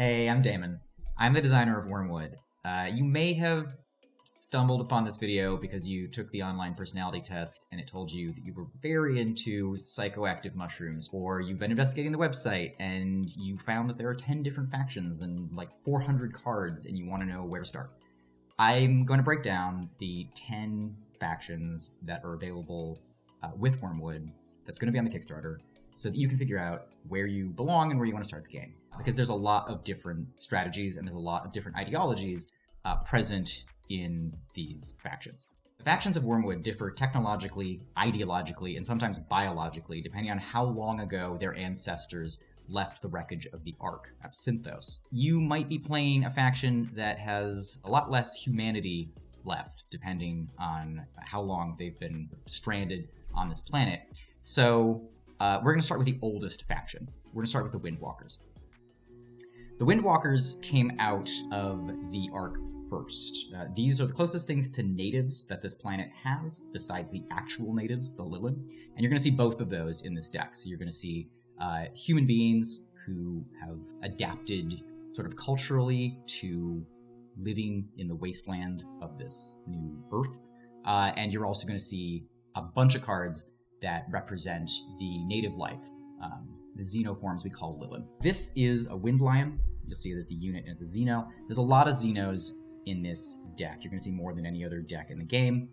Hey, I'm Damon. I'm the designer of Wormwood. You may have stumbled upon this video because you took the online personality test and it told you that you were very into psychoactive mushrooms, or you've been investigating the website and you found that there are 10 different factions and like 400 cards and you want to know where to start. I'm going to break down the 10 factions that are available with Wormwood that's going to be on the Kickstarter, so that you can figure out where you belong and where you want to start the game. Because there's a lot of different strategies and there's a lot of different ideologies present in these factions. The factions of Wormwood differ technologically, ideologically, and sometimes biologically, depending on how long ago their ancestors left the wreckage of the Ark, Apsynthos. You might be playing a faction that has a lot less humanity left, depending on how long they've been stranded on this planet. So we're going to start with the oldest faction. We're going to start with the Windwalkers. The Windwalkers came out of the Ark first. These are the closest things to natives that this planet has, besides the actual natives, the Lilin. And you're going to see both of those in this deck. So you're going to see human beings who have adapted sort of culturally to living in the wasteland of this new Earth. And you're also going to see a bunch of cards that represent the native life, the xenoforms we call Lilin. This is a Wind Lion. You'll see there's the unit and it's a Xeno. There's a lot of Xenos in this deck. You're going to see more than any other deck in the game.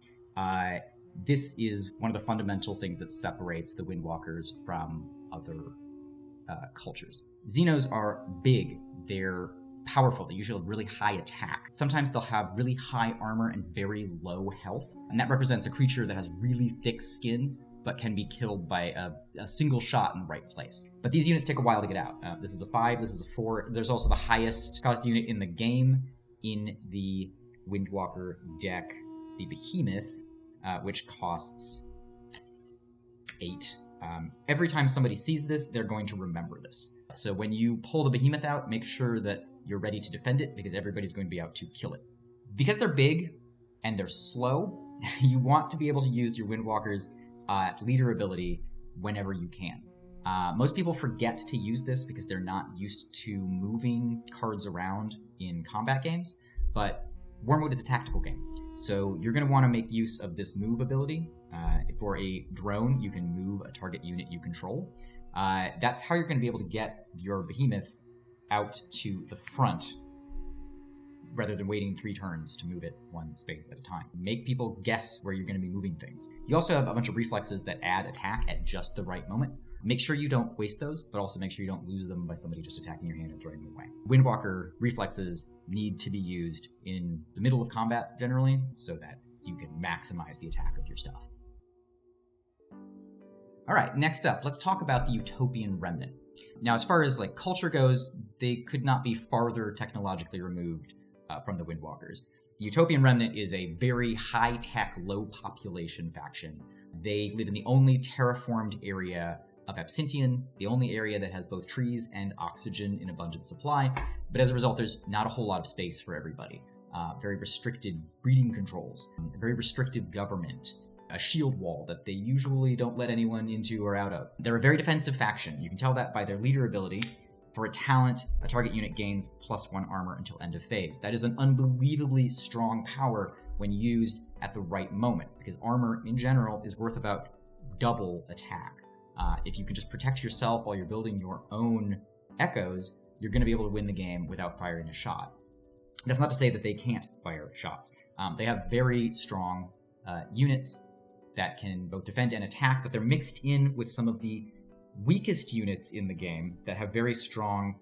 This is one of the fundamental things that separates the Windwalkers from other cultures. Xenos are big. They're powerful. They usually have really high attack. Sometimes they'll have really high armor and very low health. And that represents a creature that has really thick skin but can be killed by a single shot in the right place. But these units take a while to get out. This is a 5, this is a 4. There's also the highest cost unit in the game in the Windwalker deck, the Behemoth, which costs 8. Every time somebody sees this, they're going to remember this. So when you pull the Behemoth out, make sure that you're ready to defend it, because everybody's going to be out to kill it. Because they're big and they're slow, you want to be able to use your Windwalkers leader ability whenever you can. Most people forget to use this because they're not used to moving cards around in combat games, but Wormwood is a tactical game, so you're going to want to make use of this move ability. For a drone, you can move a target unit you control. That's how you're going to be able to get your Behemoth out to the front, rather than waiting 3 turns to move it one space at a time. Make people guess where you're going to be moving things. You also have a bunch of reflexes that add attack at just the right moment. Make sure you don't waste those, but also make sure you don't lose them by somebody just attacking your hand and throwing them away. Windwalker reflexes need to be used in the middle of combat generally, so that you can maximize the attack of your stuff. All right, next up, let's talk about the Utopian Remnant. Now, as far as like culture goes, they could not be farther technologically removed from the Windwalkers. The Utopian Remnant is a very high-tech, low-population faction. They live in the only terraformed area of Absinthian, the only area that has both trees and oxygen in abundant supply, but as a result, there's not a whole lot of space for everybody. Very restricted breeding controls, a very restrictive government, a shield wall that they usually don't let anyone into or out of. They're a very defensive faction. You can tell that by their leader ability. For a talent, a target unit gains +1 armor until end of phase. That is an unbelievably strong power when used at the right moment, because armor in general is worth about double attack. If you can just protect yourself while you're building your own echoes, you're going to be able to win the game without firing a shot. That's not to say that they can't fire shots. They have very strong units that can both defend and attack, but they're mixed in with some of the weakest units in the game that have very strong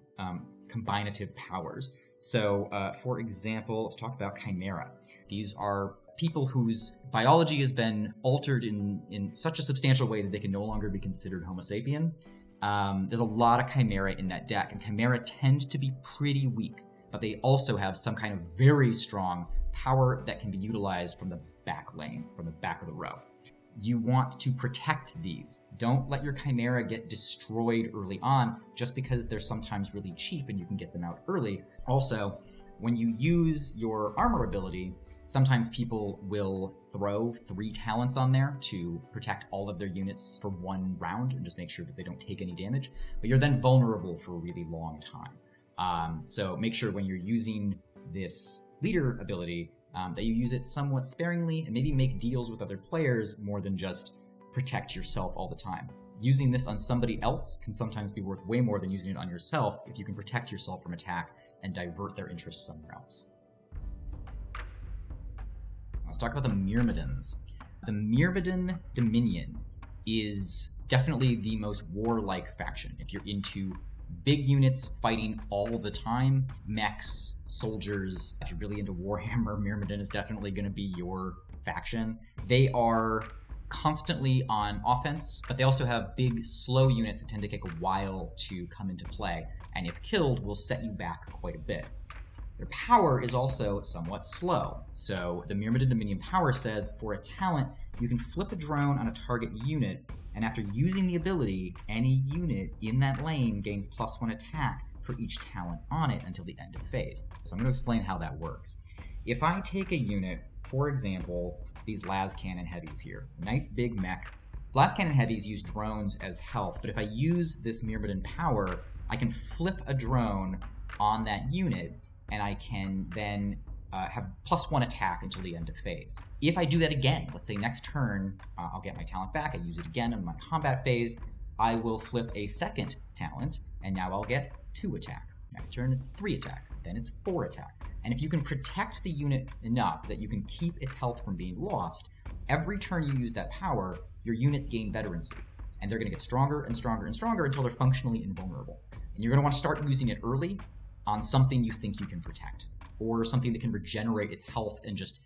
combinative powers. So, for example, let's talk about Chimera. These are people whose biology has been altered in such a substantial way that they can no longer be considered Homo sapien. There's a lot of Chimera in that deck, and Chimera tend to be pretty weak, but they also have some kind of very strong power that can be utilized from the back lane, from the back of the row. You want to protect these. Don't let your Chimera get destroyed early on just because they're sometimes really cheap and you can get them out early. Also, when you use your armor ability, sometimes people will throw 3 talents on there to protect all of their units for 1 round and just make sure that they don't take any damage, but you're then vulnerable for a really long time. So make sure when you're using this leader ability that you use it somewhat sparingly, and maybe make deals with other players more than just protect yourself all the time. Using this on somebody else can sometimes be worth way more than using it on yourself if you can protect yourself from attack and divert their interest somewhere else. Let's talk about the Myrmidons. The Myrmidon Dominion is definitely the most warlike faction. If you're into big units fighting all the time, mechs, soldiers, if you're really into Warhammer, Myrmidon is definitely going to be your faction. They are constantly on offense, but they also have big, slow units that tend to take a while to come into play, and if killed, will set you back quite a bit. Their power is also somewhat slow. So the Myrmidon Dominion power says, for a talent, you can flip a drone on a target unit, and after using the ability, any unit in that lane gains +1 attack for each talent on it until the end of phase. So I'm going to explain how that works. If I take a unit, for example, these las cannon heavies here, nice big mech. Las cannon heavies use drones as health, but if I use this Myrmidon power, I can flip a drone on that unit, and I can then have +1 attack until the end of phase. If I do that again, let's say next turn, I'll get my talent back, I use it again in my combat phase, I will flip a second talent, and now I'll get 2 attack. Next turn, it's 3 attack, then it's 4 attack. And if you can protect the unit enough that you can keep its health from being lost, every turn you use that power, your units gain veterancy. And they're going to get stronger and stronger and stronger until they're functionally invulnerable. And you're going to want to start using it early on something you think you can protect, or something that can regenerate its health and just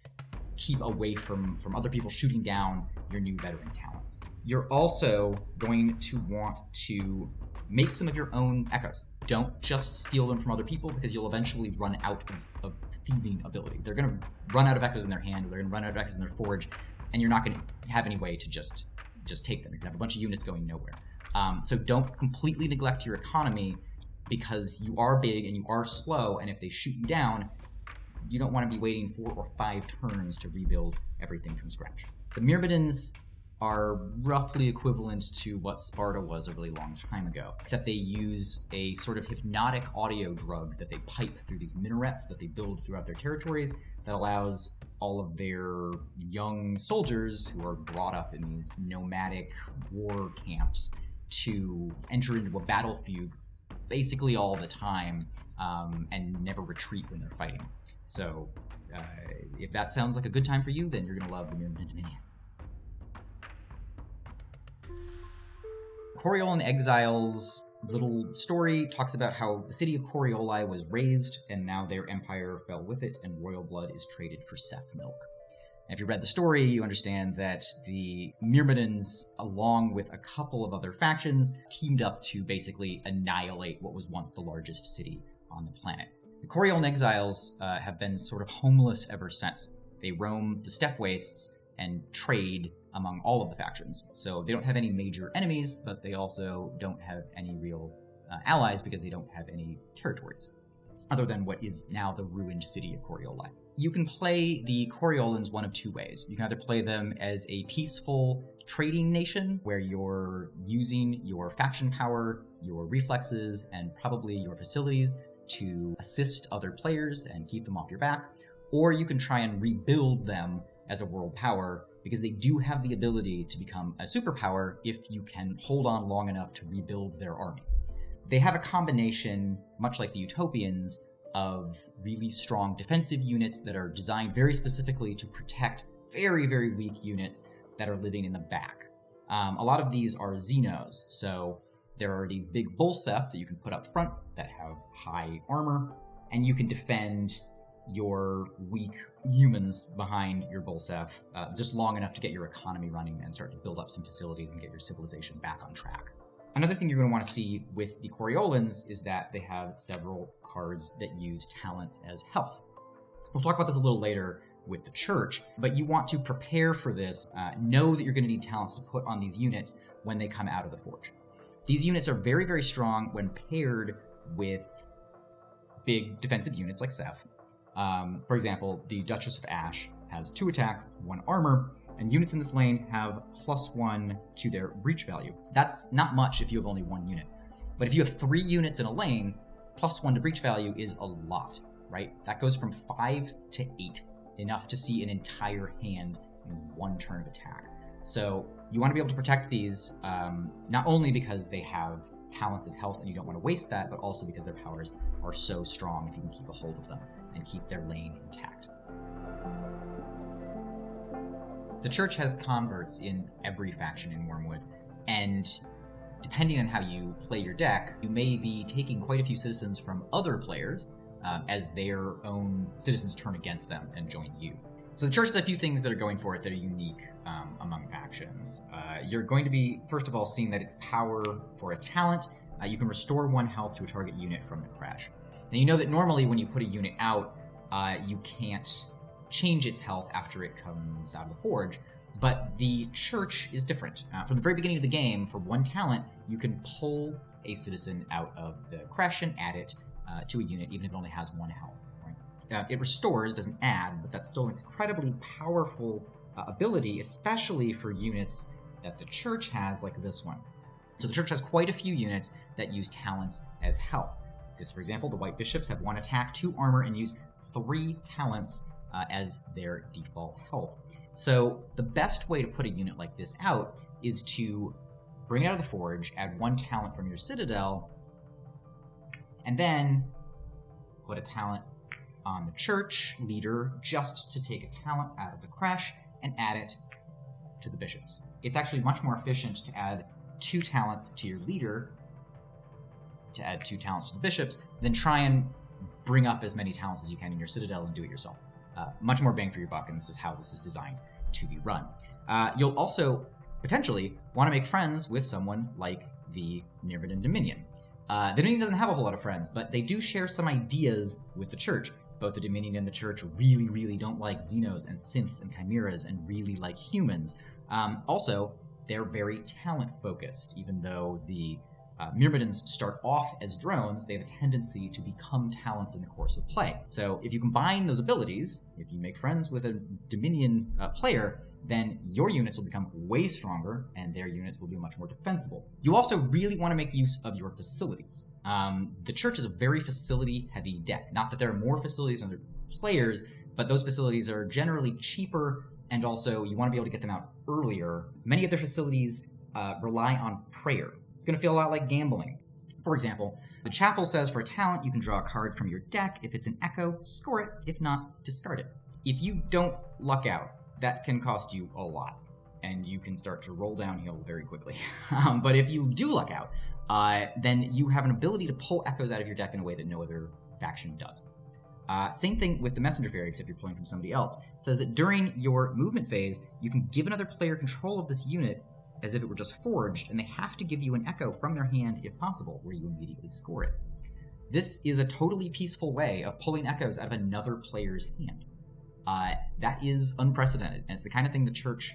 keep away from other people shooting down your new veteran talents. You're also going to want to make some of your own echoes. Don't just steal them from other people, because you'll eventually run out of thieving ability. They're going to run out of echoes in their hand, or they're going to run out of echoes in their forge, and you're not going to have any way to just take them. You're going to have a bunch of units going nowhere. So don't completely neglect your economy, because you are big and you are slow, and if they shoot you down, you don't want to be waiting 4 or 5 turns to rebuild everything from scratch. The Myrmidons are roughly equivalent to what Sparta was a really long time ago, except they use a sort of hypnotic audio drug that they pipe through these minarets that they build throughout their territories that allows all of their young soldiers who are brought up in these nomadic war camps to enter into a battle fugue basically all the time, and never retreat when they're fighting. So if that sounds like a good time for you, then you're going to love the Myrmidon Dominion. Coriolan Exiles' little story talks about how the city of Corioli was razed, and now their empire fell with it, and royal blood is traded for Seth milk. And if you read the story, you understand that the Myrmidons, along with a couple of other factions, teamed up to basically annihilate what was once the largest city on the planet. The Coriolan Exiles have been sort of homeless ever since. They roam the steppe wastes and trade among all of the factions. So they don't have any major enemies, but they also don't have any real allies, because they don't have any territories, other than what is now the ruined city of Corioli. You can play the Coriolans one of 2 ways. You can either play them as a peaceful trading nation, where you're using your faction power, your reflexes, and probably your facilities to assist other players and keep them off your back, or you can try and rebuild them as a world power, because they do have the ability to become a superpower if you can hold on long enough to rebuild their army. They have a combination, much like the Utopians, of really strong defensive units that are designed very specifically to protect very, very weak units that are living in the back. A lot of these are Xenos, so there are these big Bolsef that you can put up front that have high armor, and you can defend your weak humans behind your Bolsef just long enough to get your economy running and start to build up some facilities and get your civilization back on track. Another thing you're going to want to see with the Coriolans is that they have several cards that use talents as health. We'll talk about this a little later with the church, but you want to prepare for this. Know that you're going to need talents to put on these units when they come out of the forge. These units are very, very strong when paired with big defensive units like Seth. For example, the Duchess of Ash has 2 attack, 1 armor, and units in this lane have +1 to their breach value. That's not much if you have only 1 unit. But if you have 3 units in a lane, +1 to breach value is a lot, right? That goes from 5 to 8, enough to see an entire hand in one turn of attack. So you want to be able to protect these, not only because they have talents as health and you don't want to waste that, but also because their powers are so strong if you can keep a hold of them and keep their lane intact. The Church has converts in every faction in Wormwood, and depending on how you play your deck, you may be taking quite a few citizens from other players as their own citizens turn against them and join you. So the Church has a few things that are going for it that are unique among factions. You're going to be, first of all, seeing that its power for a talent, you can restore 1 health to a target unit from the crash. Now you know that normally when you put a unit out, you can't change its health after it comes out of the forge, but the Church is different. From the very beginning of the game, for 1 talent, you can pull a citizen out of the crash and add it to a unit, even if it only has 1 health. Right? It restores, doesn't add, but that's still an incredibly powerful ability, especially for units that the Church has, like this one. So the Church has quite a few units that use talents as health. This, for example, the White Bishops have 1 attack, 2 armor, and use 3 talents as their default health. So the best way to put a unit like this out is to bring it out of the forge, add 1 talent from your citadel, and then put a talent on the Church leader just to take a talent out of the crash and add it to the bishops. It's actually much more efficient to add 2 talents to your leader, to add 2 talents to the bishops, than try and bring up as many talents as you can in your citadel and do it yourself. Much more bang for your buck, and this is how this is designed to be run. You'll also potentially want to make friends with someone like the Myrmidon Dominion. The Dominion doesn't have a whole lot of friends, but they do share some ideas with the Church. Both the Dominion and the Church really, really don't like Xenos and Synths and Chimeras and really like humans. Also, they're very talent-focused. Even though the Myrmidons start off as drones, they have a tendency to become talents in the course of play. So if you combine those abilities, if you make friends with a Dominion player, then your units will become way stronger and their units will be much more defensible. You also really want to make use of your facilities. The Church is a very facility-heavy deck. Not that there are more facilities than other players, but those facilities are generally cheaper, and also you want to be able to get them out earlier. Many of their facilities rely on prayer. It's going to feel a lot like gambling. For example, the chapel says for a talent, you can draw a card from your deck. If it's an echo, score it. If not, discard it. If you don't luck out, that can cost you a lot, and you can start to roll downhill very quickly. But if you do luck out, then you have an ability to pull echoes out of your deck in a way that no other faction does. Same thing with the Messenger Fairy, except you're pulling from somebody else. It says that during your movement phase, you can give another player control of this unit as if it were just forged, and they have to give you an echo from their hand if possible, where you immediately score it. This is a totally peaceful way of pulling echoes out of another player's hand. That is unprecedented, and it's the kind of thing the Church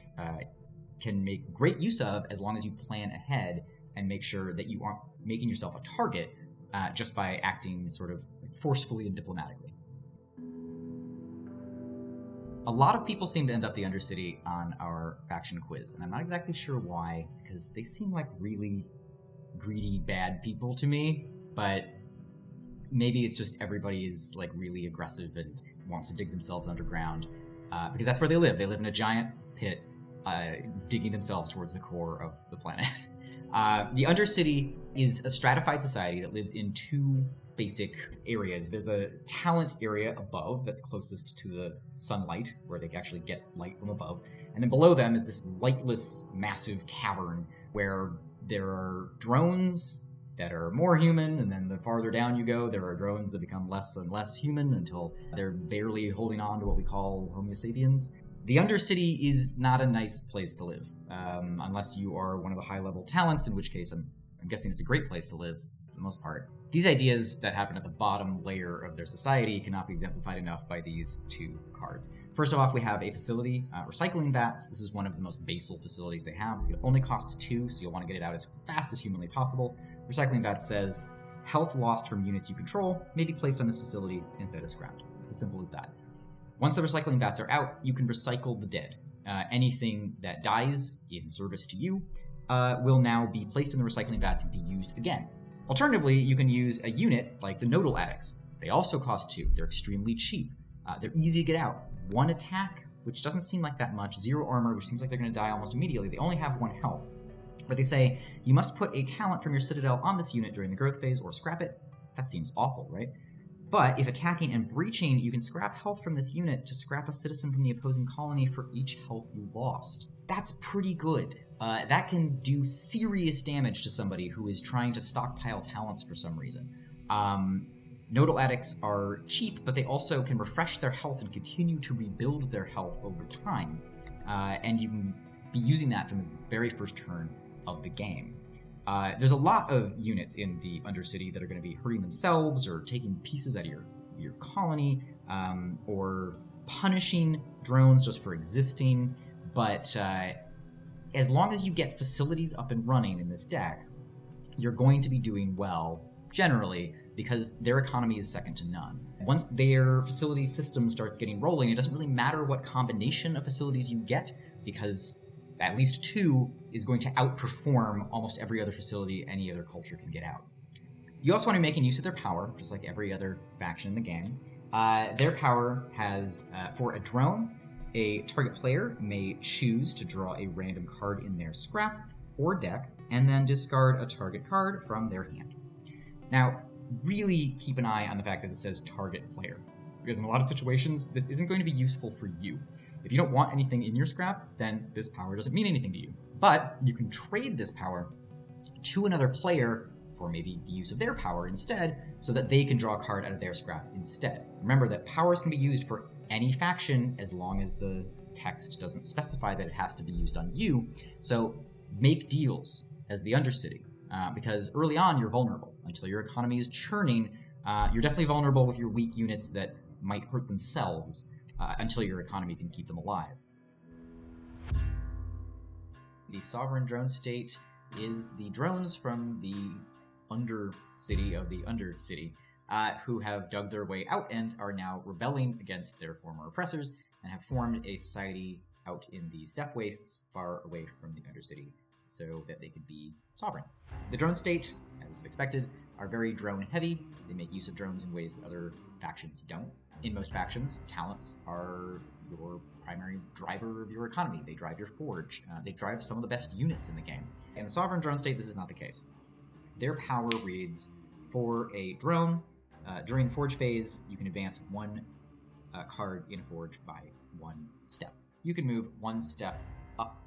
can make great use of as long as you plan ahead and make sure that you aren't making yourself a target just by acting sort of forcefully and diplomatically. A lot of people seem to end up the Undercity on our faction quiz, and I'm not exactly sure why, because they seem like really greedy, bad people to me, but maybe it's just everybody is like really aggressive and wants to dig themselves underground, because that's where they live. They live in a giant pit, digging themselves towards the core of the planet. The Undercity is a stratified society that lives in 2 basic areas. There's a talent area above that's closest to the sunlight, where they can actually get light from above. And then below them is this lightless, massive cavern where there are drones that are more human, and then the farther down you go, there are drones that become less and less human until they're barely holding on to what we call Homo sapiens. The Undercity is not a nice place to live, unless you are one of the high-level talents, in which case I'm guessing it's a great place to live for the most part. These ideas that happen at the bottom layer of their society cannot be exemplified enough by these 2 cards. First off, we have a facility, recycling vats. This is one of the most basal facilities they have. It only costs 2, so you'll want to get it out as fast as humanly possible. Recycling vat says, health lost from units you control may be placed on this facility instead of scrapped. It's as simple as that. Once the recycling vats are out, you can recycle the dead. Anything that dies in service to you will now be placed in the recycling vats and be used again. Alternatively, you can use a unit like the Nodal Addicts. They also cost 2. They're extremely cheap. They're easy to get out. 1 attack, which doesn't seem like that much. 0 armor, which seems like they're going to die almost immediately. They only have 1 health. But they say, you must put a talent from your citadel on this unit during the growth phase or scrap it. That seems awful, right? But if attacking and breaching, you can scrap health from this unit to scrap a citizen from the opposing colony for each health you lost. That's pretty good. That can do serious damage to somebody who is trying to stockpile talents for some reason. Nodal Addicts are cheap, but they also can refresh their health and continue to rebuild their health over time. And you can be using that from the very first turn of the game. There's a lot of units in the Undercity that are going to be hurting themselves or taking pieces out of your colony, or punishing drones just for existing. But as long as you get facilities up and running in this deck, you're going to be doing well, generally, because their economy is second to none. Once their facility system starts getting rolling, it doesn't really matter what combination of facilities you get, because at least 2 is going to outperform almost every other facility any other culture can get out. You also want to be making use of their power, just like every other faction in the game. Their power has, for a drone, a target player may choose to draw a random card in their scrap or deck, and then discard a target card from their hand. Now, really keep an eye on the fact that it says target player, because in a lot of situations, this isn't going to be useful for you. If you don't want anything in your scrap, then this power doesn't mean anything to you. But you can trade this power to another player for maybe the use of their power instead, so that they can draw a card out of their scrap instead. Remember that powers can be used for any faction as long as the text doesn't specify that it has to be used on you. So make deals as the Undercity, because early on you're vulnerable. Until your economy is churning, you're definitely vulnerable with your weak units that might hurt themselves, until your economy can keep them alive. The sovereign drone state is the drones from the Undercity of the Undercity, who have dug their way out and are now rebelling against their former oppressors and have formed a society out in the steppe wastes far away from the Undercity so that they could be sovereign. The drone state, as expected, are very drone heavy. They make use of drones in ways that other factions don't. In most factions, talents are your primary driver of your economy. They drive your forge. They drive some of the best units in the game. In the sovereign drone state, this is not the case. Their power reads, for a drone, during the forge phase, you can advance 1 card in forge by 1 step. You can move 1 step up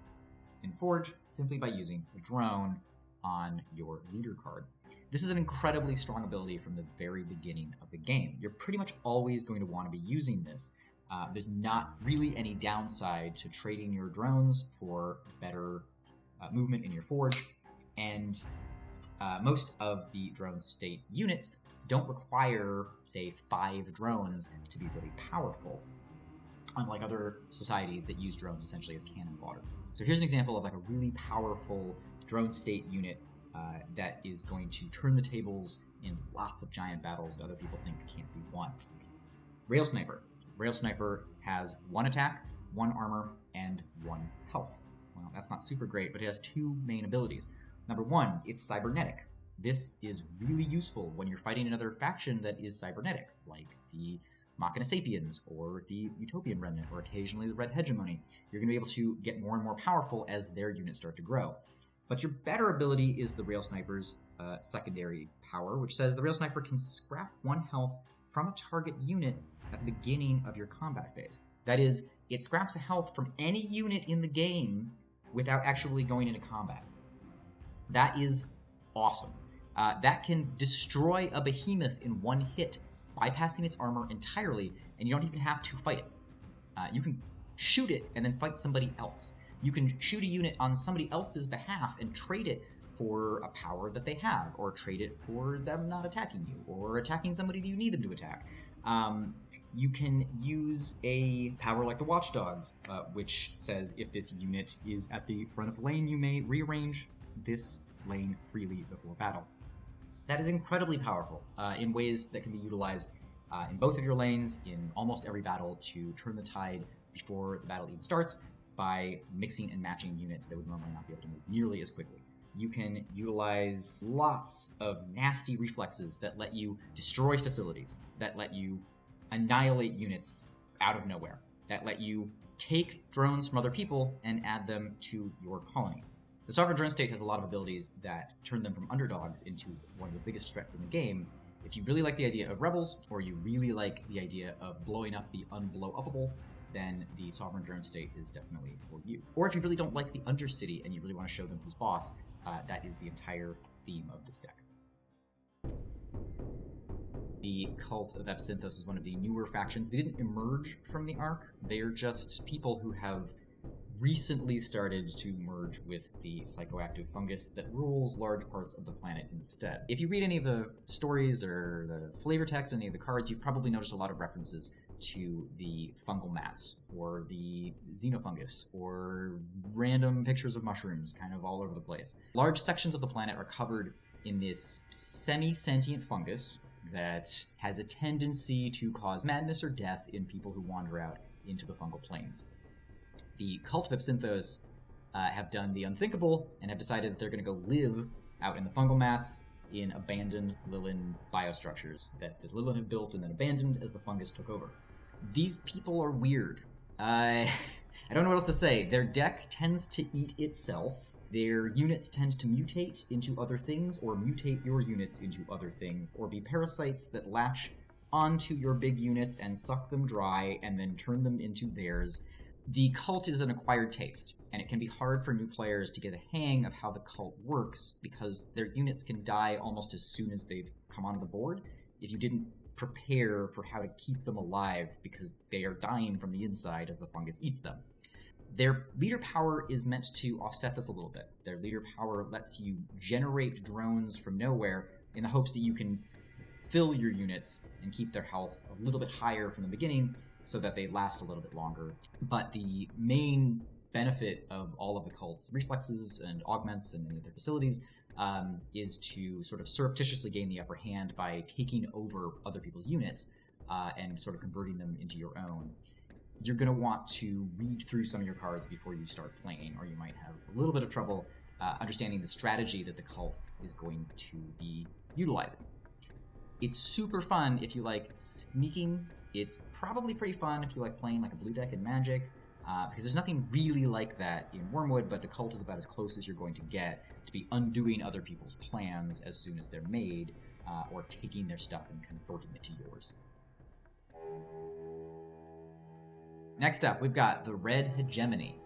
in forge simply by using a drone on your leader card. This is an incredibly strong ability from the very beginning of the game. You're pretty much always going to want to be using this. There's not really any downside to trading your drones for better movement in your forge, and most of the drone state units don't require, say, 5 drones to be really powerful, unlike other societies that use drones essentially as cannon fodder. So here's an example of like a really powerful drone state unit that is going to turn the tables in lots of giant battles that other people think can't be won. Rail Sniper. Rail Sniper has 1 attack, 1 armor, and 1 health. Well, that's not super great, but it has 2 main abilities. Number 1, it's cybernetic. This is really useful when you're fighting another faction that is cybernetic, like the Machina Sapiens, or the Utopian Remnant, or occasionally the Red Hegemony. You're going to be able to get more and more powerful as their units start to grow. But your better ability is the Rail Sniper's secondary power, which says the Rail Sniper can scrap 1 health from a target unit at the beginning of your combat phase. That is, it scraps a health from any unit in the game without actually going into combat. That is awesome. That can destroy a behemoth in 1 hit, bypassing its armor entirely, and you don't even have to fight it. You can shoot it and then fight somebody else. You can shoot a unit on somebody else's behalf and trade it for a power that they have, or trade it for them not attacking you, or attacking somebody that you need them to attack. You can use a power like the Watchdogs, which says if this unit is at the front of the lane, you may rearrange this lane freely before battle. That is incredibly powerful in ways that can be utilized in both of your lanes in almost every battle to turn the tide before the battle even starts by mixing and matching units that would normally not be able to move nearly as quickly. you can utilize lots of nasty reflexes that let you destroy facilities, that let you annihilate units out of nowhere, that let you take drones from other people and add them to your colony. The Sovereign Dronestate has a lot of abilities that turn them from underdogs into one of the biggest threats in the game. If you really like the idea of rebels, or you really like the idea of blowing up the unblow-upable, then the Sovereign Dronestate is definitely for you. Or if you really don't like the Undercity and you really want to show them who's boss, that is the entire theme of this deck. The Cult of Apsynthos is one of the newer factions. They didn't emerge from the Ark. They're just people who have recently started to merge with the psychoactive fungus that rules large parts of the planet instead. If you read any of the stories or the flavor text on any of the cards, you've probably noticed a lot of references to the fungal mats, or the xenofungus, or random pictures of mushrooms kind of all over the place. Large sections of the planet are covered in this semi-sentient fungus that has a tendency to cause madness or death in people who wander out into the fungal plains. The Cult of Apsynthos have done the unthinkable and have decided that they're going to go live out in the fungal mats in abandoned Lilin biostructures that the Lilin have built and then abandoned as the fungus took over. These people are weird. I don't know what else to say. Their deck tends to eat itself. Their units tend to mutate into other things, or mutate your units into other things, or be parasites that latch onto your big units and suck them dry and then turn them into theirs. The cult is an acquired taste, and it can be hard for new players to get a hang of how the cult works because their units can die almost as soon as they've come onto the board if you didn't prepare for how to keep them alive because they are dying from the inside as the fungus eats them. Their leader power is meant to offset this a little bit. Their leader power lets you generate drones from nowhere in the hopes that you can fill your units and keep their health a little bit higher from the beginning so that they last a little bit longer. But the main benefit of all of the cult's reflexes and augments and any of their facilities is to sort of surreptitiously gain the upper hand by taking over other people's units and sort of converting them into your own. You're going to want to read through some of your cards before you start playing, or you might have a little bit of trouble understanding the strategy that the cult is going to be utilizing. It's super fun if you like sneaking. It's probably pretty fun if you like playing like a blue deck in Magic, because there's nothing really like that in Wormwood, but the cult is about as close as you're going to get to be undoing other people's plans as soon as they're made, or taking their stuff and converting it to yours. Next up, we've got the Red Hegemony.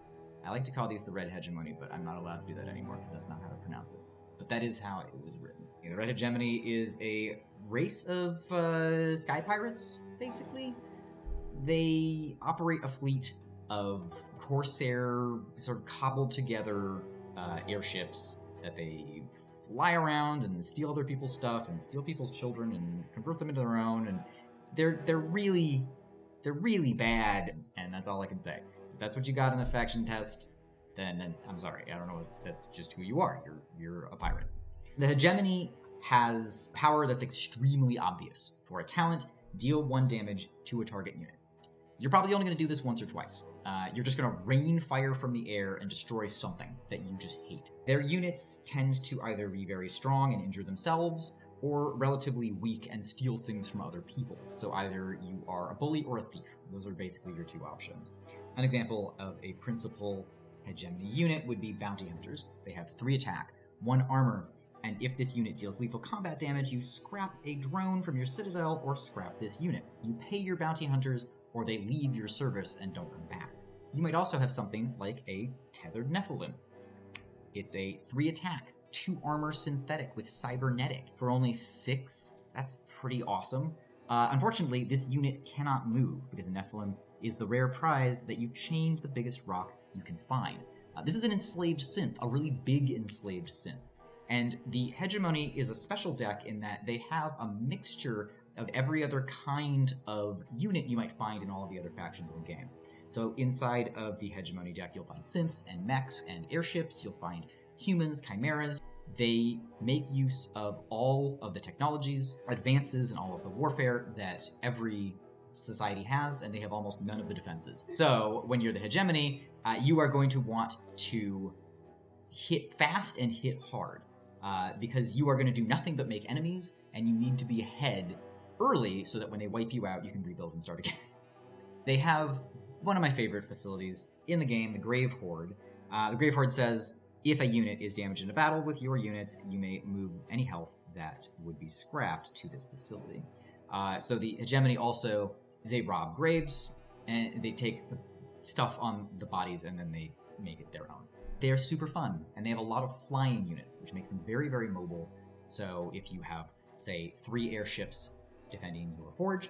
I like to call these the Red Hegemony, but I'm not allowed to do that anymore because that's not how to pronounce it. But that is how it was written. The Red Hegemony is a race of sky pirates, basically. They operate a fleet of Corsair, sort of cobbled together airships that they fly around and steal other people's stuff and steal people's children and convert them into their own. And they're really bad, and that's all I can say. If that's what you got in the faction test, then I'm sorry. I don't know. That's just who you are. You're a pirate. The Hegemony has power that's extremely obvious. For a talent, deal 1 damage to a target unit. You're probably only going to do this once or twice. You're just going to rain fire from the air and destroy something that you just hate. Their units tend to either be very strong and injure themselves, or relatively weak and steal things from other people. So either you are a bully or a thief. Those are basically your 2 options. An example of a principal Hegemony unit would be Bounty Hunters. They have 3 attack, 1 armor, and if this unit deals lethal combat damage, you scrap a drone from your citadel or scrap this unit. You pay your Bounty Hunters, or they leave your service and don't come back. You might also have something like a Tethered Nephilim. It's a 3 attack, 2 armor synthetic with cybernetic for only 6. That's pretty awesome. Unfortunately, this unit cannot move because Nephilim is the rare prize that you chained the biggest rock you can find. This is an enslaved synth, a really big enslaved synth. And the Hegemony is a special deck in that they have a mixture of every other kind of unit you might find in all of the other factions in the game. So inside of the Hegemony deck, you'll find synths and mechs and airships. You'll find humans, chimeras. They make use of all of the technologies, advances, and all of the warfare that every society has, and they have almost none of the defenses. So when you're the Hegemony, you are going to want to hit fast and hit hard, because you are going to do nothing but make enemies, and you need to be ahead early so that when they wipe you out, you can rebuild and start again. They have one of my favorite facilities in the game, the Grave Horde. The Grave Horde says, if a unit is damaged in a battle with your units, you may move any health that would be scrapped to this facility. So the Hegemony also, they rob graves, and they take the stuff on the bodies, and then they make it their own. They are super fun, and they have a lot of flying units, which makes them very, very mobile. So if you have, say, 3 airships defending your forge,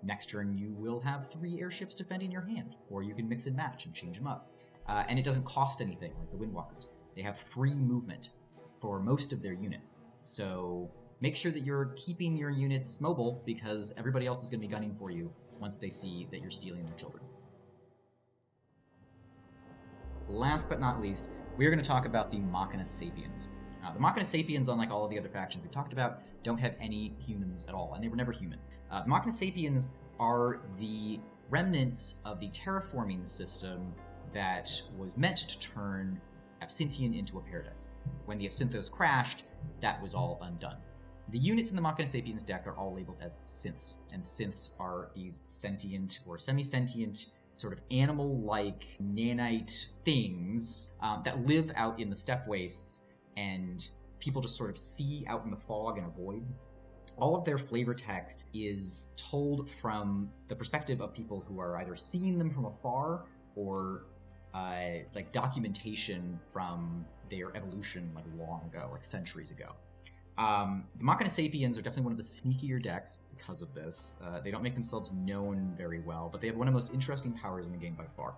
next turn you will have 3 airships defending your hand, or you can mix and match and change them up. And it doesn't cost anything, like the Windwalkers. They have free movement for most of their units. So make sure that you're keeping your units mobile, because everybody else is going to be gunning for you once they see that you're stealing their children. Last but not least, we're going to talk about the Machina Sapiens. The Machina Sapiens, unlike all of the other factions we've talked about, don't have any humans at all, and they were never human. The Machina Sapiens are the remnants of the terraforming system that was meant to turn Absinthian into a paradise. When the Apsynthos crashed, that was all undone. The units in the Machina Sapiens deck are all labeled as synths, and synths are these sentient or semi-sentient sort of animal-like nanite things that live out in the steppe wastes, and people just sort of see out in the fog and avoid. All of their flavor text is told from the perspective of people who are either seeing them from afar or like documentation from their evolution like long ago, like centuries ago. The Machina Sapiens are definitely one of the sneakier decks because of this. They don't make themselves known very well, but they have one of the most interesting powers in the game by far.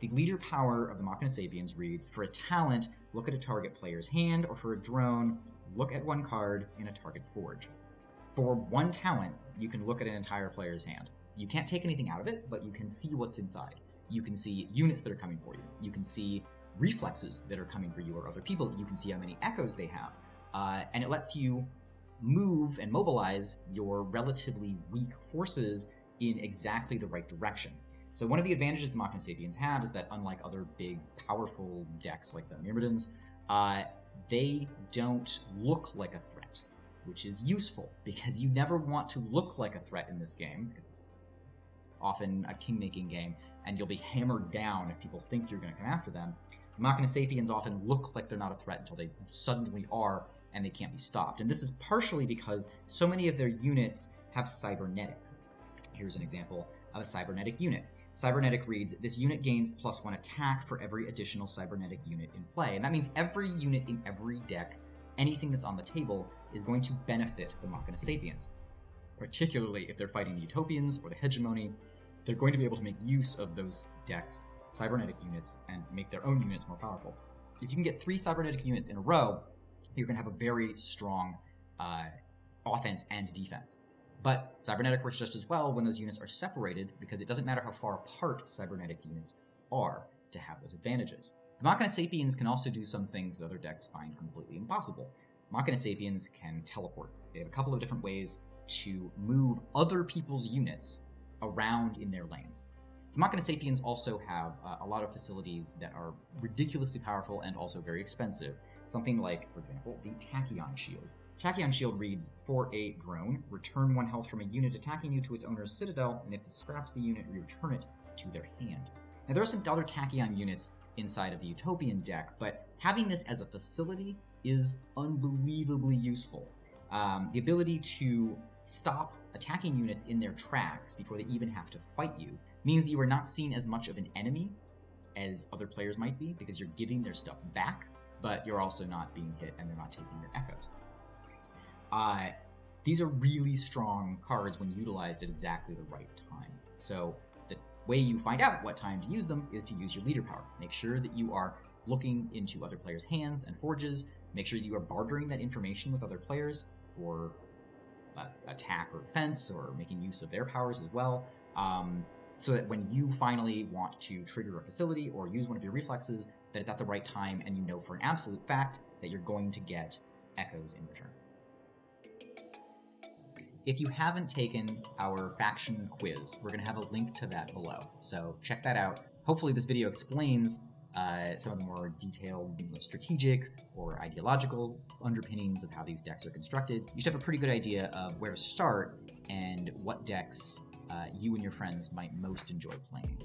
The leader power of the Machina Sapiens reads, for a talent, look at a target player's hand, or for a drone, look at one card in a target forge. For one talent, you can look at an entire player's hand. You can't take anything out of it, but you can see what's inside. You can see units that are coming for you. You can see reflexes that are coming for you or other people. You can see how many echoes they have. And it lets you move and mobilize your relatively weak forces in exactly the right direction. So one of the advantages the Machina Sapiens have is that unlike other big, powerful decks like the Myrmidons, they don't look like a threat, which is useful, because you never want to look like a threat in this game, because it's often a king-making game, and you'll be hammered down if people think you're going to come after them. The Machina Sapiens often look like they're not a threat until they suddenly are, and they can't be stopped. And this is partially because so many of their units have cybernetic. Here's an example of a cybernetic unit. Cybernetic reads, this unit gains +1 attack for every additional cybernetic unit in play. And that means every unit in every deck, anything that's on the table, is going to benefit the Machina Sapiens. Particularly if they're fighting the Utopians or the Hegemony, they're going to be able to make use of those decks, cybernetic units, and make their own units more powerful. If you can get 3 cybernetic units in a row, you're going to have a very strong offense and defense. But cybernetic works just as well when those units are separated, because it doesn't matter how far apart cybernetic units are to have those advantages. The Machina Sapiens can also do some things that other decks find completely impossible. Machina Sapiens can teleport. They have a couple of different ways to move other people's units around in their lanes. The Machina Sapiens also have a lot of facilities that are ridiculously powerful and also very expensive. Something like, for example, the Tachyon Shield. Tachyon Shield reads, for a drone, return 1 health from a unit attacking you to its owner's citadel, and if this scraps the unit, return it to their hand. Now, there are some other Tachyon units inside of the Utopian deck, but having this as a facility is unbelievably useful. The ability to stop attacking units in their tracks before they even have to fight you means that you are not seen as much of an enemy as other players might be, because you're giving their stuff back, but you're also not being hit and they're not taking your echoes. These are really strong cards when utilized at exactly the right time. So the way you find out what time to use them is to use your leader power. Make sure that you are looking into other players' hands and forges. Make sure that you are bartering that information with other players for attack or defense, or making use of their powers as well, so that when you finally want to trigger a facility or use one of your reflexes, that it's at the right time and you know for an absolute fact that you're going to get echoes in return. If you haven't taken our faction quiz, we're going to have a link to that below, so check that out. Hopefully this video explains some of the more detailed, strategic or ideological underpinnings of how these decks are constructed, you should have a pretty good idea of where to start and what decks you and your friends might most enjoy playing.